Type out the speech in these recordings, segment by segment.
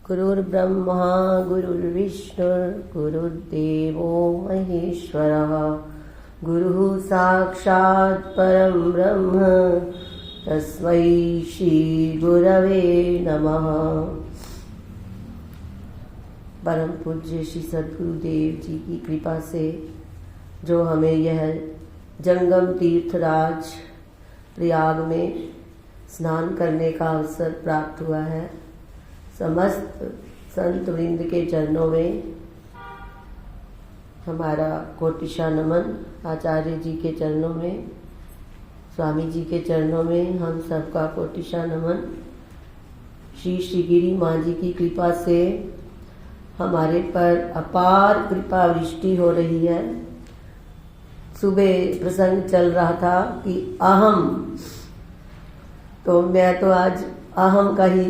गुरुर्ब्रह्मा गुरुर्विष्णुर् गुरुर्देवो महेश्वरः गुरुः साक्षात् परं ब्रह्म तस्मै श्री गुरवे नमः। परम पूज्य श्री सद्गुरुदेव जी की कृपा से जो हमें यह जंगम तीर्थराज प्रयाग में स्नान करने का अवसर प्राप्त हुआ है, समस्त संत वृंद के चरणों में हमारा कोटिशा नमन। आचार्य जी के चरणों में, स्वामी जी के चरणों में हम सबका कोटिशा नमन। श्री श्रीगिरी माँ जी की कृपा से हमारे पर अपार कृपा वृष्टि हो रही है। सुबह प्रसंग चल रहा था कि अहम, तो मैं तो आज अहम का ही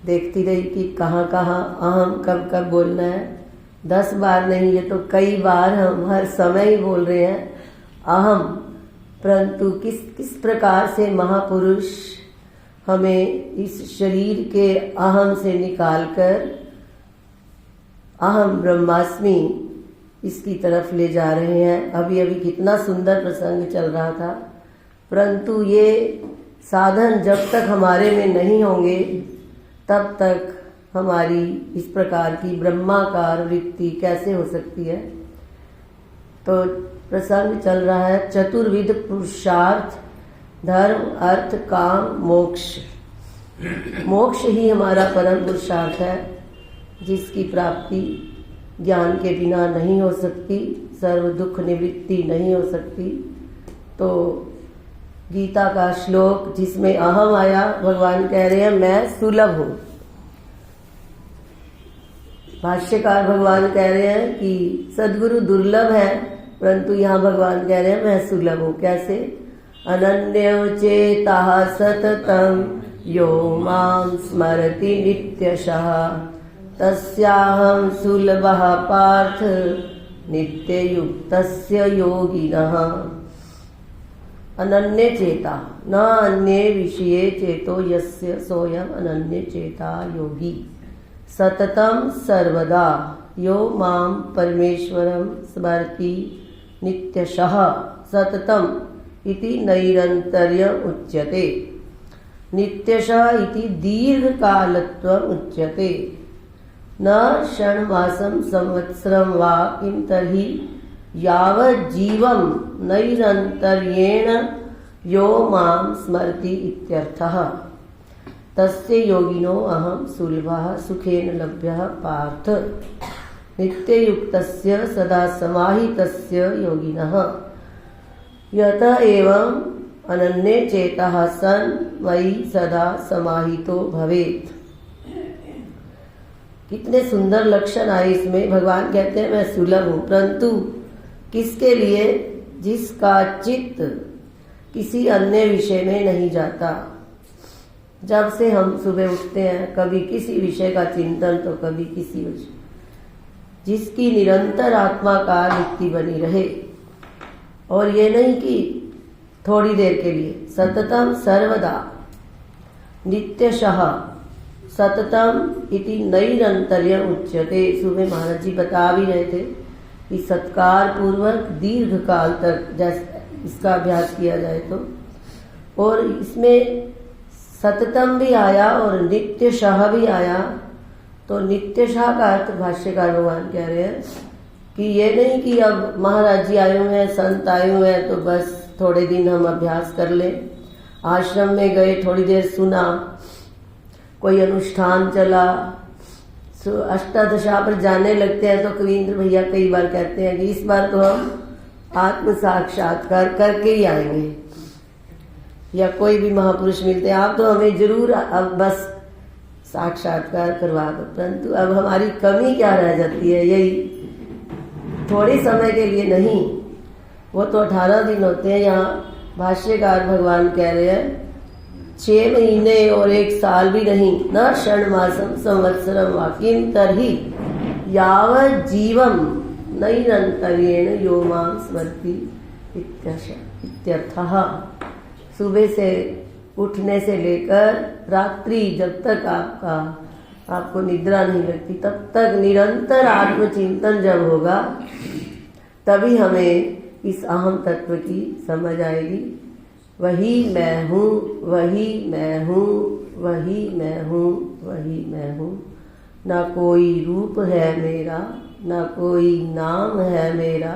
देखती रही कि कहाँ कहाँ अहम कब कब बोलना है। 10 बार नहीं, ये तो कई बार हम हर समय ही बोल रहे हैं अहम। परंतु किस प्रकार से महापुरुष हमें इस शरीर के अहम से निकालकर अहम ब्रह्मास्मि इसकी तरफ ले जा रहे हैं। अभी अभी कितना सुंदर प्रसंग चल रहा था। परंतु ये साधन जब तक हमारे में नहीं होंगे तब तक हमारी इस प्रकार की ब्रह्माकार वृत्ति कैसे हो सकती है। तो प्रसंग चल रहा है चतुर्विध पुरुषार्थ, धर्म अर्थ काम मोक्ष। मोक्ष ही हमारा परम पुरुषार्थ है, जिसकी प्राप्ति ज्ञान के बिना नहीं हो सकती, सर्व दुख निवृत्ति नहीं हो सकती। तो गीता का श्लोक जिसमें अहम आया, भगवान कह रहे हैं मैं सुलभ हूँ। भाष्यकार भगवान कह रहे हैं कि सद्गुरु दुर्लभ है, परंतु यहाँ भगवान कह रहे हैं मैं सुलभ हूँ। कैसे? अनन्यो चेताः सततं यो मां स्मरति नित्यशः तस्याहं सुलभः पार्थ नित्ययुक्तस्य योगिनः। अनन्य चेता न अन्ये विषये चेतो यस्य सोयम अनन्य चेता योगी सततं सर्वदा यो मां परमेश्वरं स्मरति नित्यशः। सततम् इति नैरन्तर्यम् उच्यते, नित्यशः इति दीर्घकालत्वम् उच्यते। न षण्मासं संवत्सरं वा किं तर्हि यावज्जीवं नैरन्तर्येण यो मां स्मरति इत्यर्थः। तस्य योगिनो अहं सुलभः सुखेन लभ्यः पार्थ नित्ययुक्तस्य सदा समाहितस्य योगिनः। यत एवं अनन्ये चेतः सन् मयि सदा समाहितो भवेत्। कितने सुंदर लक्षण आए इसमें। भगवान कहते हैं मैं सुलभ हूँ, परंतु किसके लिए? जिसका चित्त किसी अन्य विषय में नहीं जाता। जब से हम सुबह उठते हैं, कभी किसी विषय का चिंतन तो कभी किसी विषय, जिसकी निरंतर आत्मा का वृत्ति बनी रहे। और ये नहीं कि थोड़ी देर के लिए, सततम सर्वदा नित्यशः सततम इति नैरन्तर्यम् उच्यते। सुबह महाराज जी बता भी रहे थे कि सत्कार पूर्वक दीर्घ काल तक जैसे इसका अभ्यास किया जाए तो। और इसमें सततम भी आया और नित्यशः भी आया। तो नित्यशः का अर्थ भाष्यकार भगवान कह रहे हैं कि ये नहीं कि अब महाराज जी आए हुए हैं, संत आए हुए हैं, तो बस थोड़े दिन हम अभ्यास कर लें। आश्रम में गए, थोड़ी देर सुना, कोई अनुष्ठान चला, अष्टादशा पर जाने लगते हैं तो कवींद्र भैया कई बार कहते हैं कि इस बार तो हम आत्म साक्षात्कार करके ही आएंगे। या कोई भी महापुरुष मिलते हैं, आप तो हमें जरूर अब बस साक्षात्कार करवा दो। परंतु अब हमारी कमी क्या रह जाती है? यही थोड़े समय के लिए नहीं, वो तो 18 दिन होते हैं। यहाँ भाष्यकार भगवान कह रहे हैं 6 महीने और 1 साल भी नहीं। न षण्मासं संवत्सरं वा किं तर्हि यावज्जीवं नैरन्तर्येण यो मां स्मरति इत्यर्थः। सुबह से उठने से लेकर रात्रि जब तक आपका आपको निद्रा नहीं लगती, तब तक निरंतर आत्मचिंतन जब होगा तभी हमें इस अहम तत्व की समझ आएगी। वही मैं हूँ, वही मैं हूँ, वही मैं हूँ, वही मैं हूँ। ना कोई रूप है मेरा, ना कोई नाम है मेरा,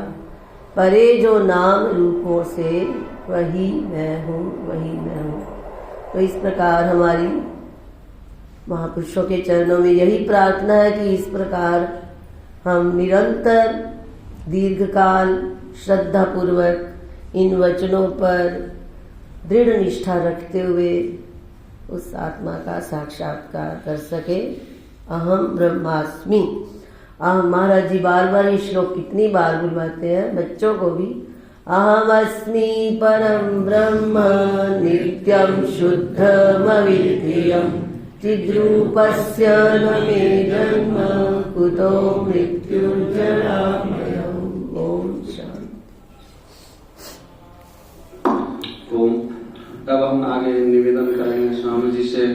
परे जो नाम रूपों से वही मैं हूँ, वही मैं हूँ। तो इस प्रकार हमारी महापुरुषों के चरणों में यही प्रार्थना है कि इस प्रकार हम निरंतर दीर्घकाल श्रद्धा पूर्वक इन वचनों पर दृढ़ निष्ठा रखते हुए उस आत्मा का साक्षात्कार कर सके। अहम ब्रह्मास्मि। महाराज जी बार बार ये श्लोक कितनी बार बुलवाते हैं बच्चों को भी। अहम अस्मि परम ब्रह्म नित्यं शुद्धम अविद्यं चिद्रूपस्य न मे जन्म कुतो मृत्युर्जरा भयम्। ओम शांति। ओम। तब हम आगे निवेदन करेंगे स्वामी जी से